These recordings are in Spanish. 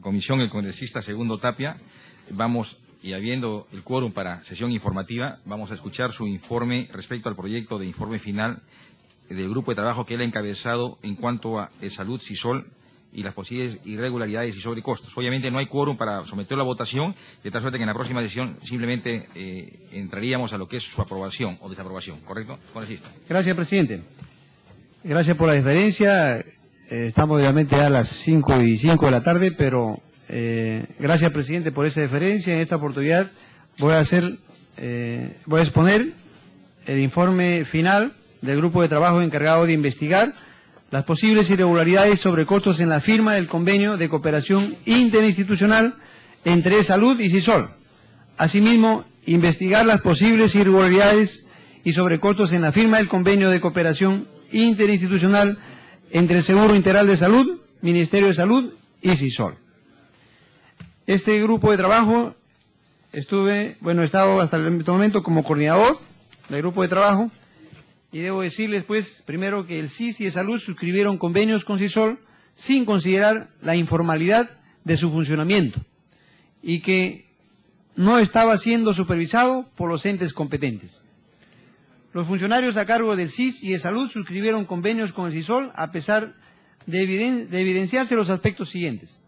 La comisión, el congresista Segundo Tapia, vamos, y habiendo el quórum para sesión informativa, vamos a escuchar su informe respecto al proyecto de informe final del grupo de trabajo que él ha encabezado en cuanto a salud, CISOL, y las posibles irregularidades y sobrecostos. Obviamente no hay quórum para someterlo a votación, de tal suerte que en la próxima sesión simplemente entraríamos a lo que es su aprobación o desaprobación, ¿correcto? Congresista. Gracias, presidente. Gracias por la deferencia. Estamos obviamente ya a las 5:05 de la tarde, pero gracias, presidente, por esa deferencia. En esta oportunidad voy a exponer el informe final del grupo de trabajo encargado de investigar las posibles irregularidades sobre costos en la firma del convenio de cooperación interinstitucional entre Salud y CISOL. Asimismo, investigar las posibles irregularidades y sobrecostos en la firma del convenio de cooperación interinstitucional entre el Seguro Integral de Salud, Ministerio de Salud y CISOL. Este grupo de trabajo he estado hasta el momento como coordinador del grupo de trabajo. Y debo decirles, pues, primero que el CIS y el Salud suscribieron convenios con CISOL sin considerar la informalidad de su funcionamiento y que no estaba siendo supervisado por los entes competentes. Los funcionarios a cargo del CIS y de Salud suscribieron convenios con el CISOL a pesar de evidenciarse los aspectos siguientes.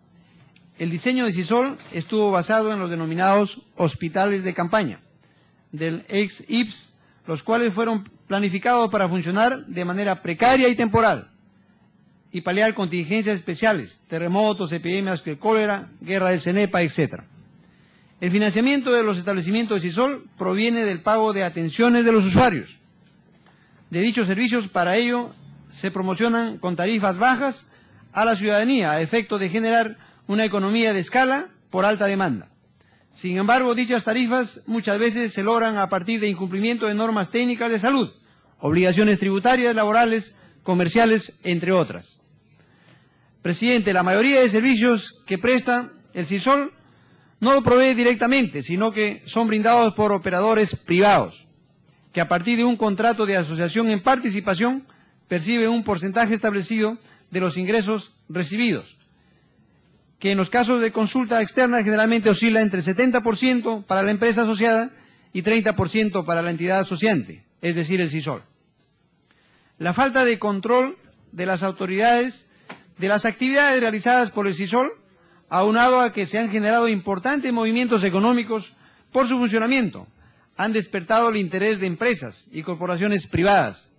El diseño de CISOL estuvo basado en los denominados hospitales de campaña del ex-IPS, los cuales fueron planificados para funcionar de manera precaria y temporal y paliar contingencias especiales, terremotos, epidemias de cólera, guerra del CENEPA, etc. El financiamiento de los establecimientos de CISOL proviene del pago de atenciones de los usuarios de dichos servicios. Para ello se promocionan con tarifas bajas a la ciudadanía a efecto de generar una economía de escala por alta demanda. Sin embargo, dichas tarifas muchas veces se logran a partir de incumplimiento de normas técnicas de salud, obligaciones tributarias, laborales, comerciales, entre otras. Presidente, la mayoría de servicios que presta el CISOL no lo provee directamente, sino que son brindados por operadores privados, que a partir de un contrato de asociación en participación percibe un porcentaje establecido de los ingresos recibidos, que en los casos de consulta externa generalmente oscila entre 70% para la empresa asociada y 30% para la entidad asociante, es decir, el CISOL. La falta de control de las autoridades de las actividades realizadas por el CISOL, aunado a que se han generado importantes movimientos económicos por su funcionamiento, han despertado el interés de empresas y corporaciones privadas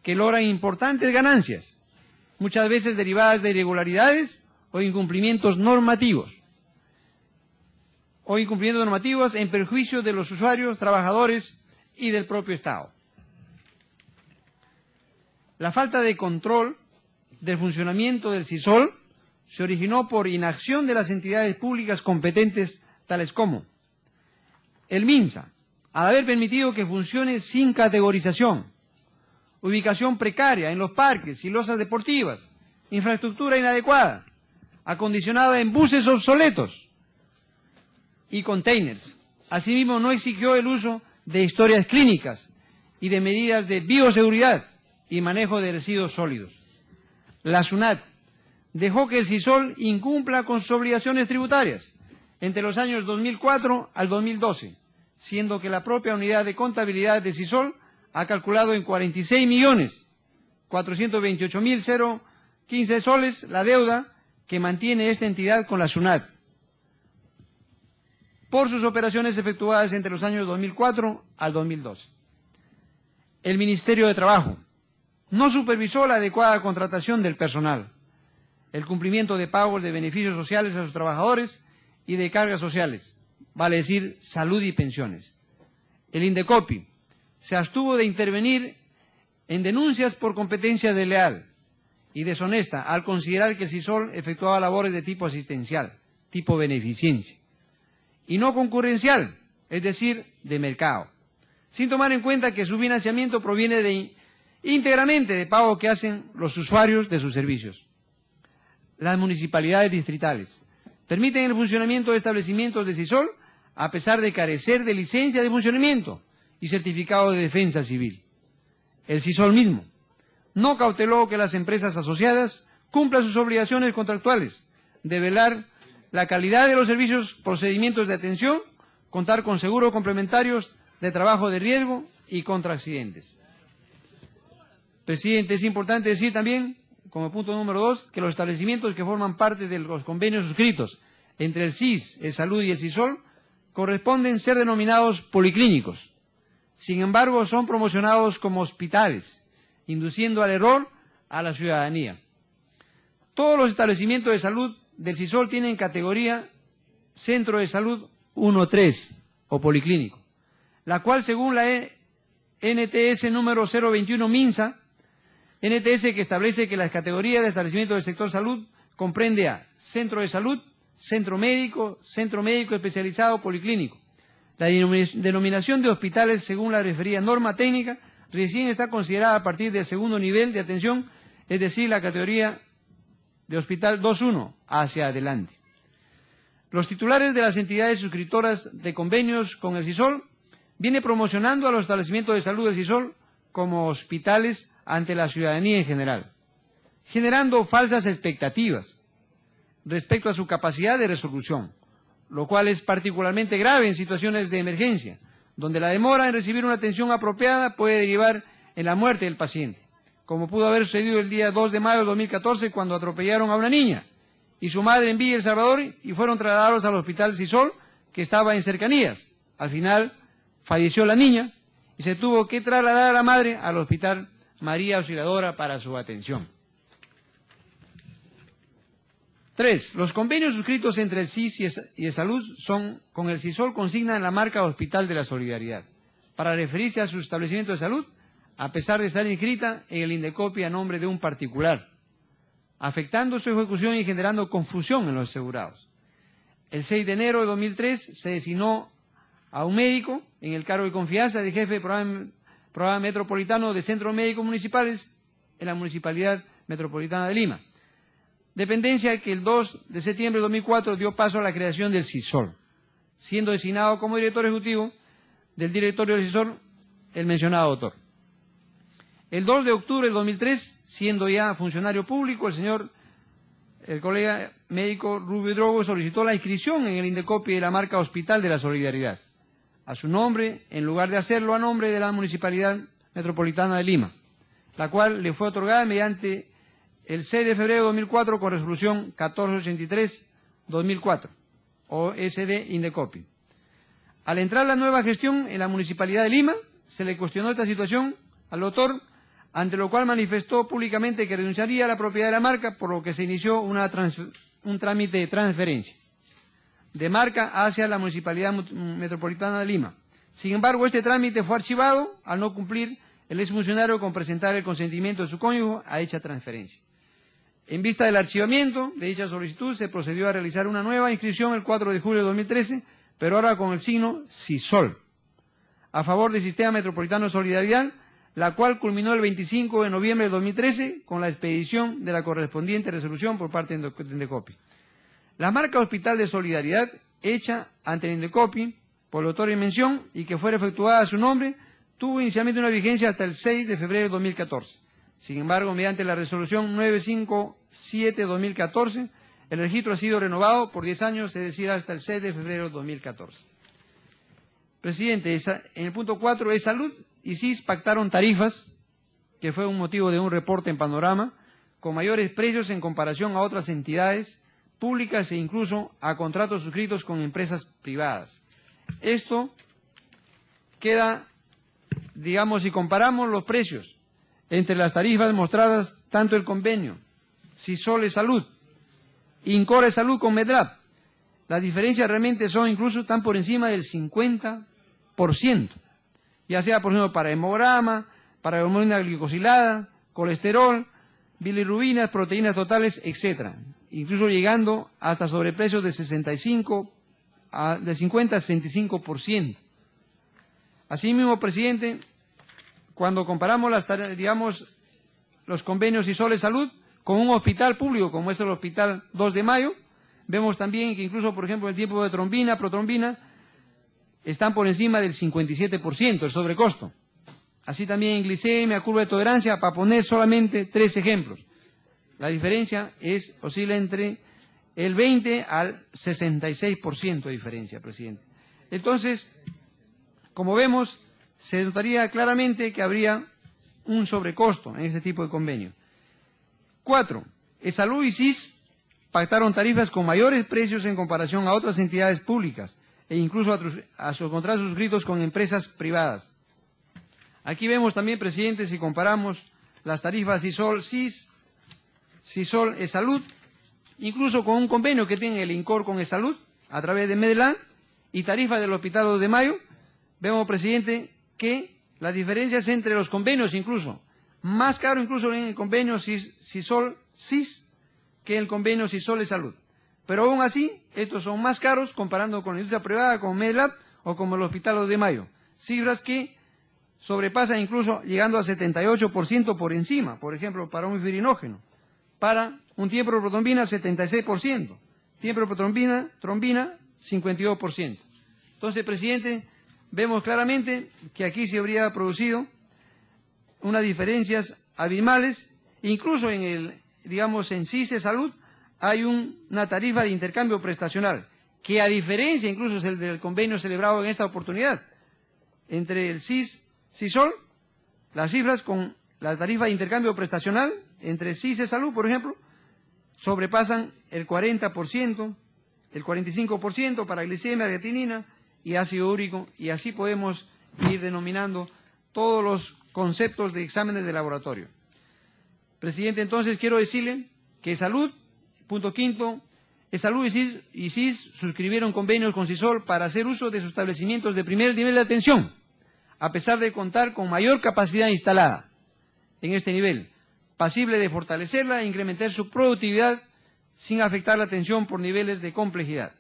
que logran importantes ganancias, muchas veces derivadas de irregularidades o incumplimientos normativos en perjuicio de los usuarios, trabajadores y del propio Estado. La falta de control del funcionamiento del CISOL se originó por inacción de las entidades públicas competentes, tales como el MINSA, al haber permitido que funcione sin categorización, ubicación precaria en los parques y losas deportivas, infraestructura inadecuada, acondicionada en buses obsoletos y containers. Asimismo, no exigió el uso de historias clínicas y de medidas de bioseguridad y manejo de residuos sólidos. La SUNAT dejó que el CISOL incumpla con sus obligaciones tributarias entre los años 2004 al 2012, siendo que la propia unidad de contabilidad de CISOL ha calculado en 46.428.015 soles la deuda que mantiene esta entidad con la SUNAT por sus operaciones efectuadas entre los años 2004 al 2012. El Ministerio de Trabajo no supervisó la adecuada contratación del personal, el cumplimiento de pagos de beneficios sociales a sus trabajadores y de cargas sociales, vale decir, salud y pensiones. El Indecopi se abstuvo de intervenir en denuncias por competencia desleal y deshonesta al considerar que el CISOL efectuaba labores de tipo asistencial, tipo beneficencia, y no concurrencial, es decir, de mercado, sin tomar en cuenta que su financiamiento proviene íntegramente de pago que hacen los usuarios de sus servicios. Las municipalidades distritales permiten el funcionamiento de establecimientos de CISOL a pesar de carecer de licencia de funcionamiento y certificado de defensa civil. El CISOL mismo no cauteló que las empresas asociadas cumplan sus obligaciones contractuales de velar la calidad de los servicios, procedimientos de atención, contar con seguros complementarios de trabajo de riesgo y contra accidentes. Presidente, es importante decir también, como punto número 2, que los establecimientos que forman parte de los convenios suscritos entre el CIS, el Salud y el CISOL corresponden ser denominados policlínicos. Sin embargo, son promocionados como hospitales, induciendo al error a la ciudadanía. Todos los establecimientos de salud del CISOL tienen categoría Centro de Salud 1-3 o policlínico, la cual según la NTS número 021 MINSA, NTS que establece que las categorías de establecimiento del sector salud comprende a centro de salud, centro médico especializado, policlínico. La denominación de hospitales, según la referida norma técnica, recién está considerada a partir del segundo nivel de atención, es decir, la categoría de hospital 2.1 hacia adelante. Los titulares de las entidades suscriptoras de convenios con el CISOL vienen promocionando a los establecimientos de salud del CISOL como hospitales ante la ciudadanía en general, generando falsas expectativas respecto a su capacidad de resolución, lo cual es particularmente grave en situaciones de emergencia, donde la demora en recibir una atención apropiada puede derivar en la muerte del paciente, como pudo haber sucedido el día 2 de mayo de 2014 cuando atropellaron a una niña y su madre en Villa El Salvador y fueron trasladados al hospital CISOL que estaba en cercanías. Al final falleció la niña y se tuvo que trasladar a la madre al hospital María Auxiliadora para su atención. 3. Los convenios suscritos entre el CIS y el Salud con el CISOL consignan la marca Hospital de la Solidaridad para referirse a su establecimiento de salud, a pesar de estar inscrita en el INDECOPI a nombre de un particular, afectando su ejecución y generando confusión en los asegurados. El 6 de enero de 2003 se designó a un médico en el cargo de confianza de jefe de programa metropolitano de centros médicos municipales en la Municipalidad Metropolitana de Lima, dependencia que el 2 de septiembre de 2004 dio paso a la creación del CISOL, siendo designado como director ejecutivo del directorio del CISOL el mencionado doctor. El 2 de octubre del 2003, siendo ya funcionario público, el colega médico Rubio Drogo solicitó la inscripción en el INDECOPI de la marca Hospital de la Solidaridad, a su nombre, en lugar de hacerlo a nombre de la Municipalidad Metropolitana de Lima, la cual le fue otorgada mediante el 6 de febrero de 2004 con resolución 1483-2004, OSD INDECOPI. Al entrar la nueva gestión en la Municipalidad de Lima, se le cuestionó esta situación al doctor, ante lo cual manifestó públicamente que renunciaría a la propiedad de la marca, por lo que se inició un trámite de transferencia de marca hacia la Municipalidad Metropolitana de Lima. Sin embargo, este trámite fue archivado al no cumplir el exfuncionario con presentar el consentimiento de su cónyuge a dicha transferencia. En vista del archivamiento de dicha solicitud, se procedió a realizar una nueva inscripción el 4 de julio de 2013, pero ahora con el signo CISOL, a favor del Sistema Metropolitano de Solidaridad, la cual culminó el 25 de noviembre de 2013 con la expedición de la correspondiente resolución por parte de INDECOPI. La marca Hospital de Solidaridad, hecha ante el INDECOPI por el doctor en mención y que fuera efectuada a su nombre, tuvo inicialmente una vigencia hasta el 6 de febrero de 2014. Sin embargo, mediante la resolución 957-2014, el registro ha sido renovado por 10 años, es decir, hasta el 6 de febrero de 2014. Presidente, en el punto 4, es Salud y CIS pactaron tarifas, que fue un motivo de un reporte en Panorama, con mayores precios en comparación a otras entidades públicas e incluso a contratos suscritos con empresas privadas. Esto queda, digamos, si comparamos los precios entre las tarifas mostradas, tanto el convenio CISOL Salud, INCORE Salud con MEDRAP, las diferencias realmente son incluso tan por encima del 50%, ya sea, por ejemplo, para hemograma, para hemoglobina glicosilada, colesterol, bilirrubinas, proteínas totales, etcétera, incluso llegando hasta sobreprecios de 50 a 65%. Asimismo, presidente, cuando comparamos los convenios CISOL Salud con un hospital público como es el Hospital 2 de Mayo, vemos también que incluso, por ejemplo, el tiempo de trombina, protrombina, están por encima del 57% el sobrecosto. Así también en glicemia, curva de tolerancia, para poner solamente 3 ejemplos. La diferencia oscila entre el 20 al 66% de diferencia, presidente. Entonces, como vemos, se notaría claramente que habría un sobrecosto en ese tipo de convenio. 4. Esalud y SIS pactaron tarifas con mayores precios en comparación a otras entidades públicas e incluso a sus contratos suscritos con empresas privadas. Aquí vemos también, presidente, si comparamos las tarifas CISOL-SIS, CISOL-Esalud, incluso con un convenio que tiene el INCOR con Esalud a través de Medellín y tarifa del Hospital 2 de Mayo, vemos, presidente, que las diferencias entre los convenios incluso, más caro incluso en el convenio CISOL-SIS que el convenio CISOL-Esalud. Pero aún así, estos son más caros comparando con la industria privada, como Medlab o como el Hospital 2 de Mayo. Cifras que sobrepasan incluso llegando a 78% por encima, por ejemplo, para un firinógeno. Para un tiemproprotrombina, 76%. Tiemproprotrombina, 52%. Entonces, presidente, vemos claramente que aquí se habría producido unas diferencias abismales, incluso en el, digamos, en CISE-Salud hay una tarifa de intercambio prestacional, que a diferencia incluso es el del convenio celebrado en esta oportunidad, entre el CISOL, las cifras con la tarifa de intercambio prestacional, entre CISE-Salud, por ejemplo, sobrepasan el 40%, el 45% para glicemia, creatinina y ácido úrico, y así podemos ir denominando todos los conceptos de exámenes de laboratorio. Presidente, entonces quiero decirle que Salud, punto quinto, Salud y SIS suscribieron convenios con CISOL para hacer uso de sus establecimientos de primer nivel de atención, a pesar de contar con mayor capacidad instalada en este nivel, pasible de fortalecerla e incrementar su productividad sin afectar la atención por niveles de complejidad.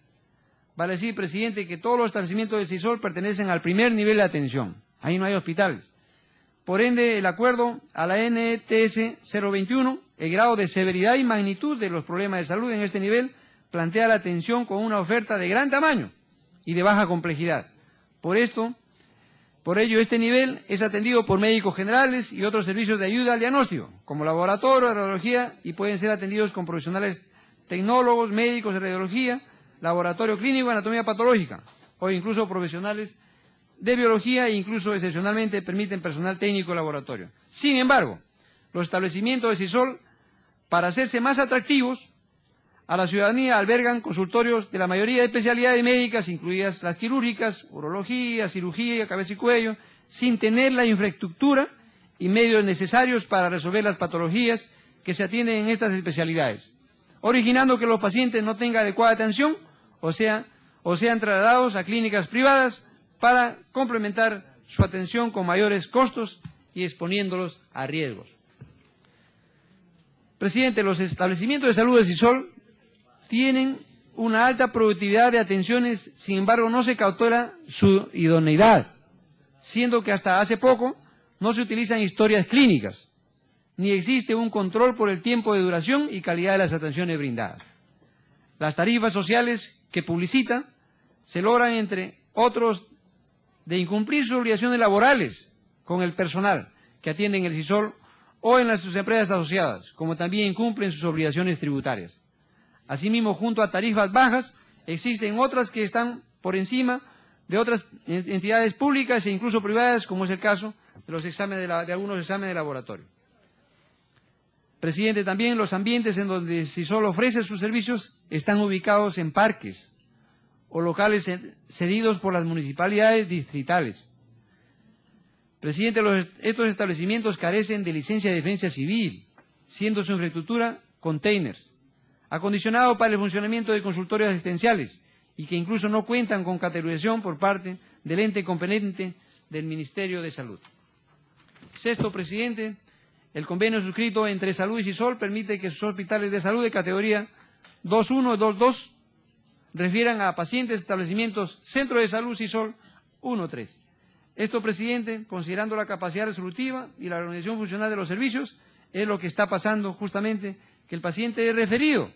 Vale decir, presidente, que todos los establecimientos de CISOL pertenecen al primer nivel de atención. Ahí no hay hospitales. Por ende, el acuerdo a la NTS 021, el grado de severidad y magnitud de los problemas de salud en este nivel, plantea la atención con una oferta de gran tamaño y de baja complejidad. Por ello, este nivel es atendido por médicos generales y otros servicios de ayuda al diagnóstico, como laboratorio, radiología, y pueden ser atendidos con profesionales tecnólogos, médicos de radiología, laboratorio clínico, anatomía patológica, o incluso profesionales de biología e incluso excepcionalmente permiten personal técnico de laboratorio. Sin embargo, los establecimientos de CISOL, para hacerse más atractivos a la ciudadanía, albergan consultorios de la mayoría de especialidades médicas, incluidas las quirúrgicas, urología, cirugía, cabeza y cuello, sin tener la infraestructura y medios necesarios para resolver las patologías que se atienden en estas especialidades, originando que los pacientes no tengan adecuada atención o sean trasladados a clínicas privadas para complementar su atención con mayores costos y exponiéndolos a riesgos. Presidente, los establecimientos de salud de CISOL tienen una alta productividad de atenciones, sin embargo no se cautela su idoneidad, siendo que hasta hace poco no se utilizan historias clínicas, ni existe un control por el tiempo de duración y calidad de las atenciones brindadas. Las tarifas sociales que publicita se logran, entre otros, de incumplir sus obligaciones laborales con el personal que atiende en el CISOL o en sus empresas asociadas, como también incumplen sus obligaciones tributarias. Asimismo, junto a tarifas bajas, existen otras que están por encima de otras entidades públicas e incluso privadas, como es el caso de los exámenes de algunos exámenes de laboratorio. Presidente, también los ambientes en donde CISOL ofrece sus servicios están ubicados en parques o locales cedidos por las municipalidades distritales. Presidente, estos establecimientos carecen de licencia de defensa civil, siendo su infraestructura containers, acondicionado para el funcionamiento de consultorios asistenciales y que incluso no cuentan con categorización por parte del ente competente del Ministerio de Salud. Sexto, presidente, el convenio suscrito entre Salud y CISOL permite que sus hospitales de salud de categoría 2.1 y 2.2 refieran a pacientes de establecimientos Centro de Salud CISOL 1.3. Esto, presidente, considerando la capacidad resolutiva y la organización funcional de los servicios, es lo que está pasando justamente, que el paciente es referido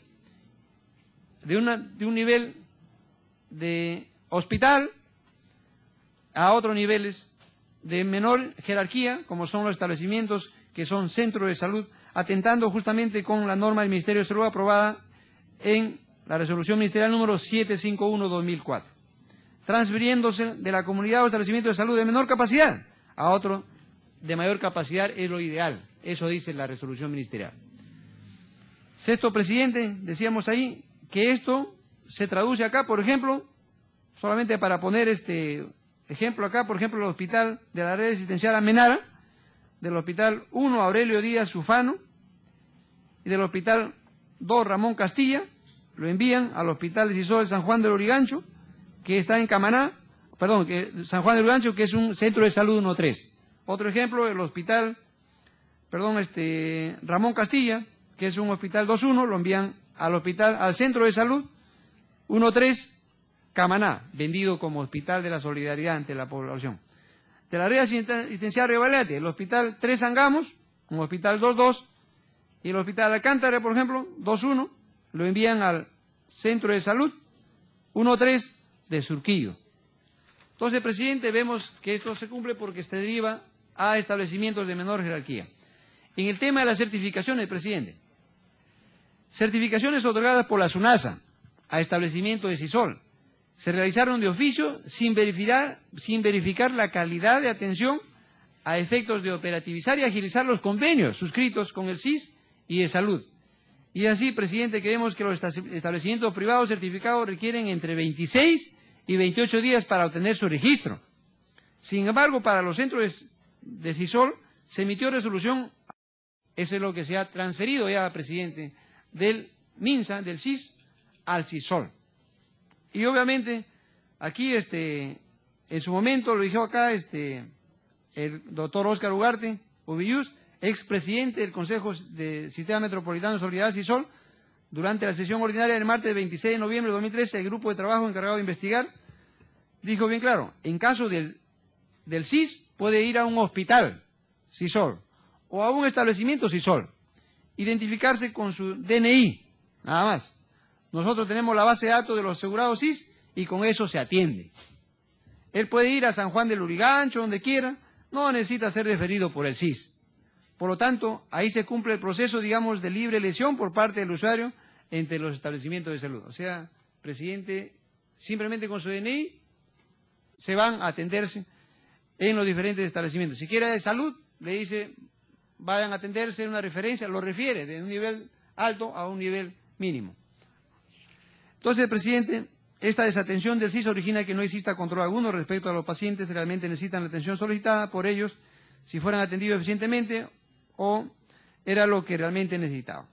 de un nivel de hospital a otros niveles de menor jerarquía, como son los establecimientos que son centros de salud, atentando justamente con la norma del Ministerio de Salud aprobada en la resolución ministerial número 751/2004, transfiriéndose de la comunidad o establecimiento de salud de menor capacidad a otro de mayor capacidad es lo ideal. Eso dice la resolución ministerial. Sexto, presidente, decíamos ahí que esto se traduce acá, por ejemplo, solamente para poner este ejemplo acá, por ejemplo, el hospital de la red asistencial Amenara, del hospital 1 Aurelio Díaz Sufano y del hospital 2 Ramón Castilla, lo envían al hospital de Sisol San Juan del Lurigancho, que está en Camaná, perdón, San Juan del Lurigancho, que es un centro de salud 1-3. Otro ejemplo, el hospital, Ramón Castilla, que es un hospital 2-1, lo envían al centro de salud 1-3, Camaná, vendido como hospital de la solidaridad ante la población. De la red asistencial Revalete, el hospital 3 Angamos, un hospital 2-2, y el hospital Alcántara, por ejemplo, 2-1, lo envían al centro de salud 1-3 de Surquillo. Entonces, presidente, vemos que esto se cumple porque se deriva a establecimientos de menor jerarquía. En el tema de las certificaciones, presidente, certificaciones otorgadas por la SUNASA a establecimientos de Sisol se realizaron de oficio sin verificar la calidad de atención a efectos de operativizar y agilizar los convenios suscritos con el SIS y de salud. Y así, presidente, creemos que los establecimientos privados certificados requieren entre 26 y 28 días para obtener su registro. Sin embargo, para los centros de Sisol se emitió resolución, eso es lo que se ha transferido ya, presidente, del MINSA, del SIS, al Sisol. Y obviamente, aquí, en su momento, lo dijo acá, el doctor Óscar Ugarte Ubillús, expresidente del Consejo de Sistema Metropolitano de Solidaridad Sisol, durante la sesión ordinaria del martes 26 de noviembre de 2013, el grupo de trabajo encargado de investigar, dijo bien claro, en caso del SIS, puede ir a un hospital Sisol o a un establecimiento Sisol, identificarse con su DNI, nada más. Nosotros tenemos la base de datos de los asegurados SIS y con eso se atiende. Él puede ir a San Juan del Lurigancho, donde quiera, no necesita ser referido por el SIS. Por lo tanto, ahí se cumple el proceso, digamos, de libre elección por parte del usuario entre los establecimientos de salud. O sea, presidente, simplemente con su DNI se van a atenderse en los diferentes establecimientos. Si quiere de salud, le dice, vayan a atenderse en una referencia, lo refiere de un nivel alto a un nivel mínimo. Entonces, presidente, esta desatención del SIS origina que no exista control alguno respecto a los pacientes que realmente necesitan la atención solicitada por ellos, si fueran atendidos eficientemente o era lo que realmente necesitaban.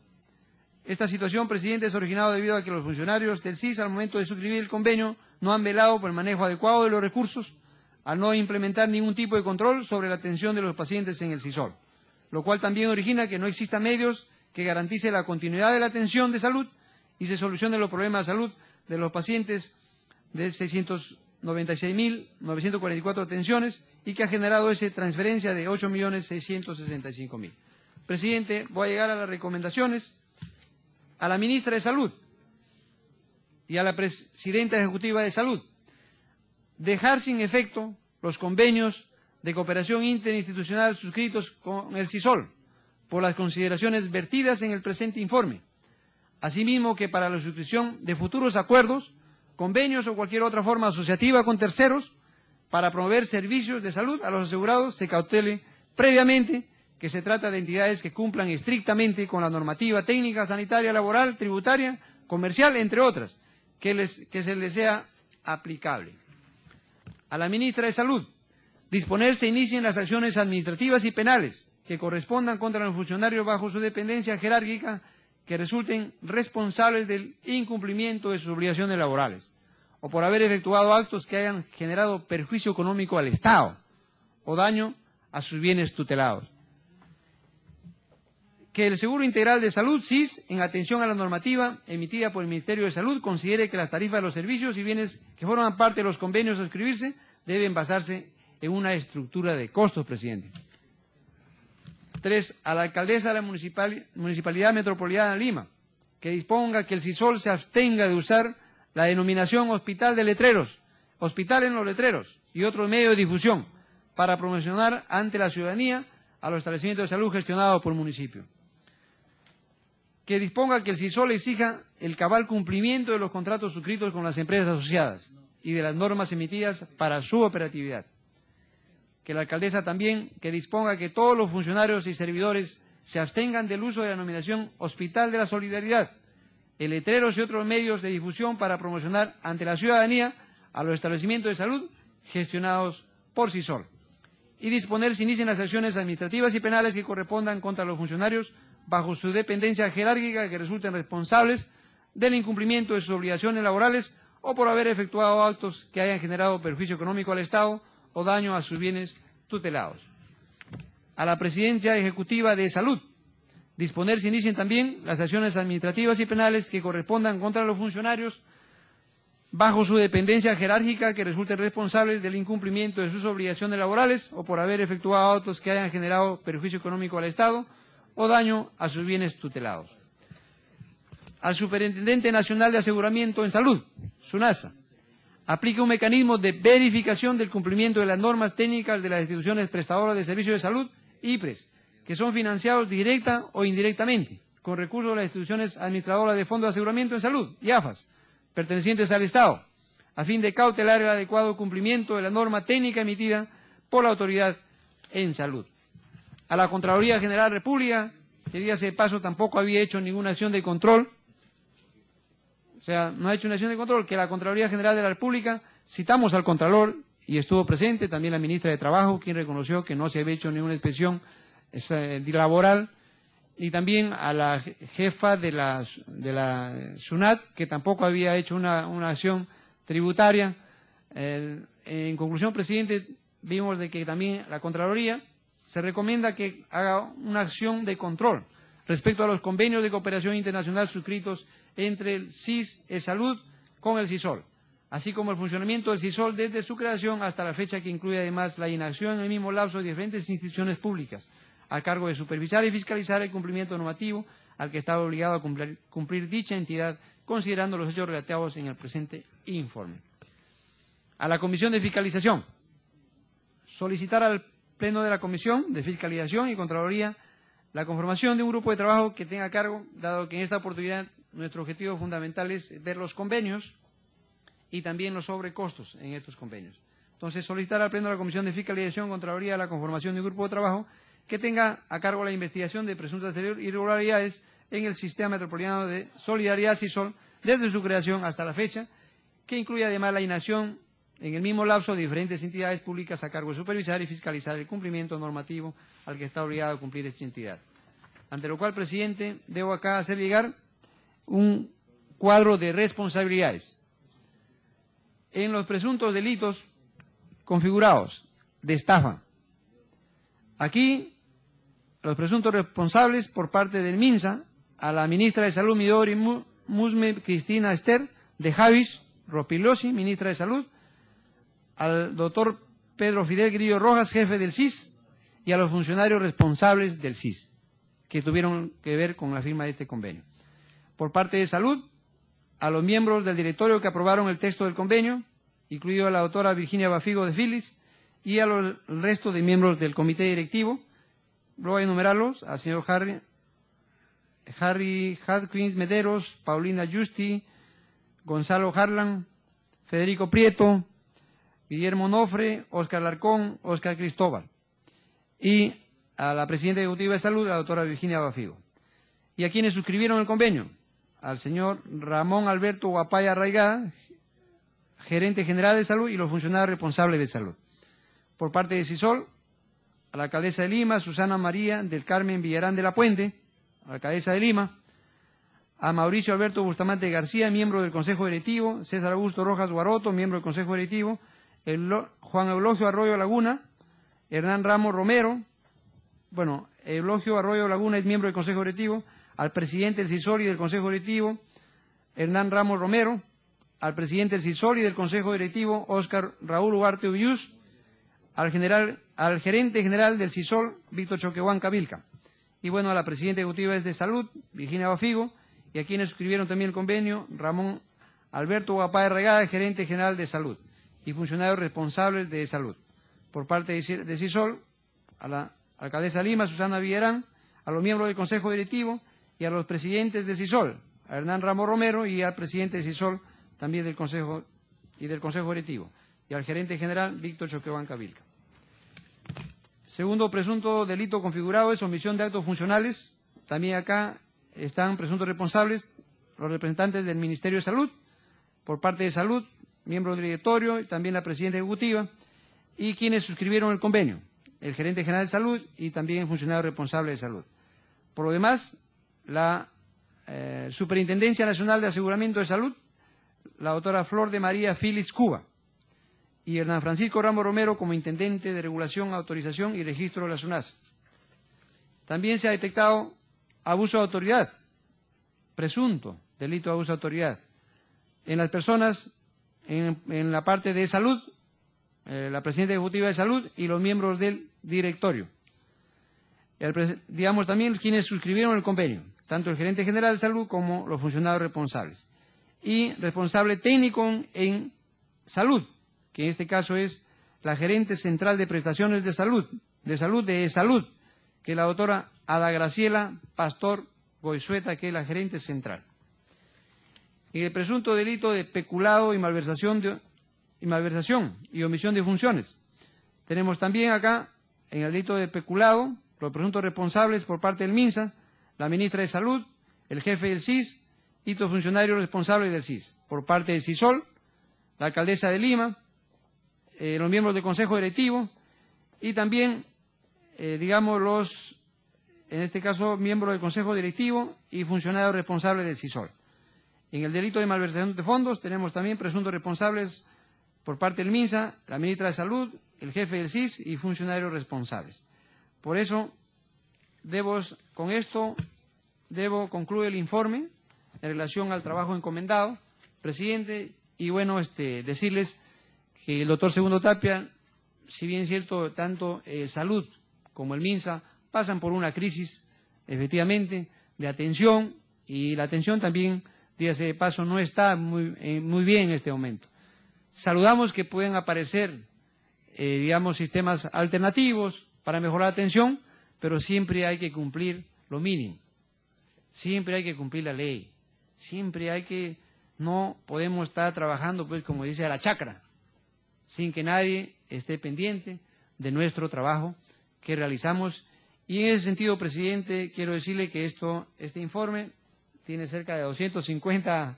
Esta situación, presidente, es originada debido a que los funcionarios del SIS, al momento de suscribir el convenio, no han velado por el manejo adecuado de los recursos, al no implementar ningún tipo de control sobre la atención de los pacientes en el Sisol, lo cual también origina que no existan medios que garanticen la continuidad de la atención de salud y se solucionen los problemas de salud de los pacientes de 696.944 atenciones y que ha generado esa transferencia de 8.665.000. Presidente, voy a llegar a las recomendaciones a la ministra de Salud y a la presidenta ejecutiva de Salud. Dejar sin efecto los convenios de cooperación interinstitucional suscritos con el Sisol por las consideraciones vertidas en el presente informe. Asimismo que para la suscripción de futuros acuerdos, convenios o cualquier otra forma asociativa con terceros para promover servicios de salud a los asegurados se cautele previamente que se trata de entidades que cumplan estrictamente con la normativa técnica, sanitaria, laboral, tributaria, comercial, entre otras, que se les sea aplicable. A la ministra de Salud, disponer se inicien las acciones administrativas y penales que correspondan contra los funcionarios bajo su dependencia jerárquica que resulten responsables del incumplimiento de sus obligaciones laborales o por haber efectuado actos que hayan generado perjuicio económico al Estado o daño a sus bienes tutelados. Que el Seguro Integral de Salud, SIS, en atención a la normativa emitida por el Ministerio de Salud, considere que las tarifas de los servicios y bienes que forman parte de los convenios a suscribirse deben basarse en una estructura de costos, presidente. 3. A la alcaldesa de la Municipalidad Metropolitana de Lima, que disponga que el Sisol se abstenga de usar la denominación hospital de letreros, hospital en los letreros y otros medios de difusión para promocionar ante la ciudadanía a los establecimientos de salud gestionados por el municipio. que disponga que el CISOL exija el cabal cumplimiento de los contratos suscritos con las empresas asociadas y de las normas emitidas para su operatividad. Que la alcaldesa también que disponga que todos los funcionarios y servidores se abstengan del uso de la denominación Hospital de la Solidaridad, letreros y otros medios de difusión para promocionar ante la ciudadanía a los establecimientos de salud gestionados por CISOL. Y disponer se inicien las acciones administrativas y penales que correspondan contra los funcionarios bajo su dependencia jerárquica que resulten responsables del incumplimiento de sus obligaciones laborales o por haber efectuado actos que hayan generado perjuicio económico al Estado o daño a sus bienes tutelados. A la Presidencia Ejecutiva de Salud, disponer se inicien también las acciones administrativas y penales que correspondan contra los funcionarios bajo su dependencia jerárquica que resulten responsables del incumplimiento de sus obligaciones laborales o por haber efectuado actos que hayan generado perjuicio económico al Estado o daño a sus bienes tutelados. Al Superintendente Nacional de Aseguramiento en Salud, SUNASA, aplica un mecanismo de verificación del cumplimiento de las normas técnicas de las instituciones prestadoras de servicios de salud, IPRES, que son financiados directa o indirectamente con recursos de las instituciones administradoras de fondos de aseguramiento en salud, IAFAS, pertenecientes al Estado, a fin de cautelar el adecuado cumplimiento de la norma técnica emitida por la autoridad en salud. A la Contraloría General de la República, que días de paso tampoco había hecho ninguna acción de control, o sea, no ha hecho una acción de control, que la Contraloría General de la República, citamos al Contralor y estuvo presente también la ministra de Trabajo, quien reconoció que no se había hecho ninguna inspección laboral, y también a la jefa de la SUNAT, que tampoco había hecho una acción tributaria. En conclusión, presidente, vimos de que también la Contraloría se recomienda que haga una acción de control respecto a los convenios de cooperación internacional suscritos entre el CIS Salud con el CISOL, así como el funcionamiento del CISOL desde su creación hasta la fecha, que incluye además la inacción en el mismo lapso de diferentes instituciones públicas, a cargo de supervisar y fiscalizar el cumplimiento normativo al que estaba obligado a cumplir dicha entidad, considerando los hechos relatados en el presente informe. A la Comisión de Fiscalización, solicitar al Pleno de la Comisión de Fiscalización y Contraloría la conformación de un grupo de trabajo que tenga a cargo, dado que en esta oportunidad nuestro objetivo fundamental es ver los convenios y también los sobrecostos en estos convenios. Entonces, solicitar al Pleno de la Comisión de Fiscalización y Contraloría la conformación de un grupo de trabajo que tenga a cargo la investigación de presuntas irregularidades en el Sistema Metropolitano de Solidaridad CISOL desde su creación hasta la fecha, que incluye además la inacción en el mismo lapso de diferentes entidades públicas a cargo de supervisar y fiscalizar el cumplimiento normativo al que está obligado a cumplir esta entidad. Ante lo cual, presidente, debo acá hacer llegar un cuadro de responsabilidades. En los presuntos delitos configurados de estafa, aquí los presuntos responsables por parte del MINSA, a la ministra de Salud Midori Musme Cristina Esther de Javis Rospigliosi, ministra de Salud, al doctor Pedro Fidel Grillo Rojas, jefe del CIS, y a los funcionarios responsables del CIS, que tuvieron que ver con la firma de este convenio. Por parte de Salud, a los miembros del directorio que aprobaron el texto del convenio, incluido a la doctora Virginia Bafigo de Filis, y a el resto de miembros del comité directivo. Voy a enumerarlos: al señor Harry Hadkins Mederos, Paulina Justi, Gonzalo Harlan, Federico Prieto, Guillermo Nofre, Óscar Larcón, Óscar Cristóbal, y a la presidenta ejecutiva de Salud, la doctora Virginia Bafigo. Y a quienes suscribieron el convenio: al señor Ramón Alberto Guapaya Arraigada, gerente general de Salud, y los funcionarios responsables de Salud. Por parte de CISOL, a la alcaldesa de Lima, Susana María del Carmen Villarán de la Puente, alcaldesa de Lima; a Mauricio Alberto Bustamante García, miembro del Consejo Directivo; César Augusto Rojas Guaroto, miembro del Consejo Directivo; Juan Eulogio Arroyo Laguna; Hernán Ramos Romero, Eulogio Arroyo Laguna es miembro del Consejo Directivo; al presidente del CISOL y del Consejo Directivo, Hernán Ramos Romero; al presidente del CISOL y del Consejo Directivo, Óscar Raúl Ugarte Ubillús; al gerente general del CISOL, Víctor Choquehuanca Vilca; y a la presidenta ejecutiva de Salud, Virginia Bafigo, y a quienes suscribieron también el convenio: Ramón Alberto Guapaya Regada, gerente general de Salud, y funcionarios responsables de Salud. Por parte de CISOL, a la alcaldesa de Lima, Susana Villarán; a los miembros del Consejo Directivo y a los presidentes del CISOL, a Hernán Ramos Romero y al presidente del CISOL también del Consejo y del Consejo Directivo, y al gerente general Víctor Choquehuanca Vilca. Segundo presunto delito configurado es omisión de actos funcionales. También acá están presuntos responsables los representantes del Ministerio de Salud, por parte de Salud, miembro del directorio y también la presidenta ejecutiva, y quienes suscribieron el convenio, el gerente general de Salud y también el funcionario responsable de Salud. Por lo demás, la Superintendencia Nacional de Aseguramiento de Salud, la doctora Flor de María Félix Cuba y Hernán Francisco Ramos Romero como intendente de regulación, autorización y registro de la SUNAS. También se ha detectado abuso de autoridad, presunto delito de abuso de autoridad, en las personas, en la parte de salud, la presidenta ejecutiva de salud y los miembros del directorio. Digamos también quienes suscribieron el convenio, tanto el gerente general de salud como los funcionarios responsables. Y responsable técnico en salud, que en este caso es la gerente central de prestaciones de salud, que es la doctora Ada Graciela Pastor Goizueta, que es la gerente central. Y el presunto delito de peculado y malversación y omisión de funciones. Tenemos también acá, en el delito de peculado, los presuntos responsables por parte del MINSA, la ministra de Salud, el jefe del CIS y los funcionarios responsables del CIS. Por parte del CISOL, la alcaldesa de Lima, los miembros del Consejo Directivo y también, en este caso, miembros del Consejo Directivo y funcionarios responsables del CISOL. En el delito de malversación de fondos tenemos también presuntos responsables por parte del MINSA, la ministra de Salud, el jefe del CIS y funcionarios responsables. Por eso, con esto debo concluir el informe en relación al trabajo encomendado, presidente, y bueno, decirles que el doctor Segundo Tapia, si bien es cierto, tanto Salud como el MINSA pasan por una crisis, efectivamente, de atención, y la atención también, dígase de paso, no está muy bien en este momento. Saludamos que pueden aparecer, sistemas alternativos para mejorar la atención, pero siempre hay que cumplir lo mínimo. Siempre hay que cumplir la ley. No podemos estar trabajando, pues, como dice, a la chacra, sin que nadie esté pendiente de nuestro trabajo que realizamos. Y en ese sentido, presidente, quiero decirle que este informe tiene cerca de 250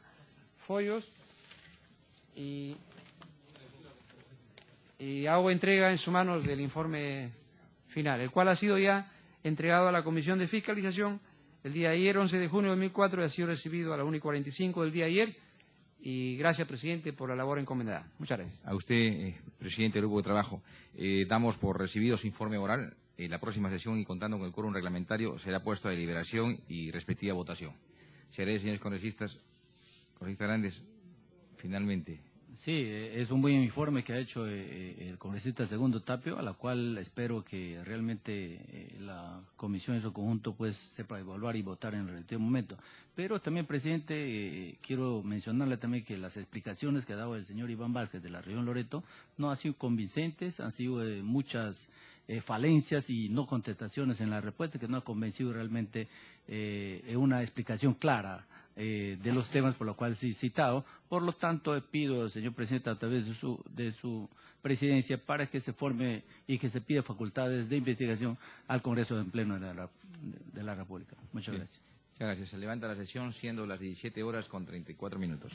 folios y hago entrega en sus manos del informe final, el cual ha sido ya entregado a la Comisión de Fiscalización el día de ayer, 11 de junio de 2004, y ha sido recibido a la 1:45 del día de ayer. Y gracias, presidente, por la labor encomendada. Muchas gracias. A usted, presidente del Grupo de Trabajo, damos por recibido su informe oral. La próxima sesión, y contando con el quórum reglamentario, será puesto a deliberación y respectiva votación. Se haré, señores congresistas grandes, finalmente. Sí, es un buen informe que ha hecho el congresista Segundo Tapio, a la cual espero que realmente la comisión en su conjunto pues sepa evaluar y votar en el relativo momento. Pero también, presidente, quiero mencionarle también que las explicaciones que ha dado el señor Iván Vázquez de la región Loreto no han sido convincentes, han sido muchas falencias y no contestaciones en la respuesta, que no ha convencido realmente una explicación clara de los temas por los cuales he citado. Por lo tanto, pido, señor presidente, a través de su presidencia, para que se forme y que se pida facultades de investigación al Congreso en Pleno de la República. Muchas gracias. Muchas gracias. Se levanta la sesión siendo las 17:34.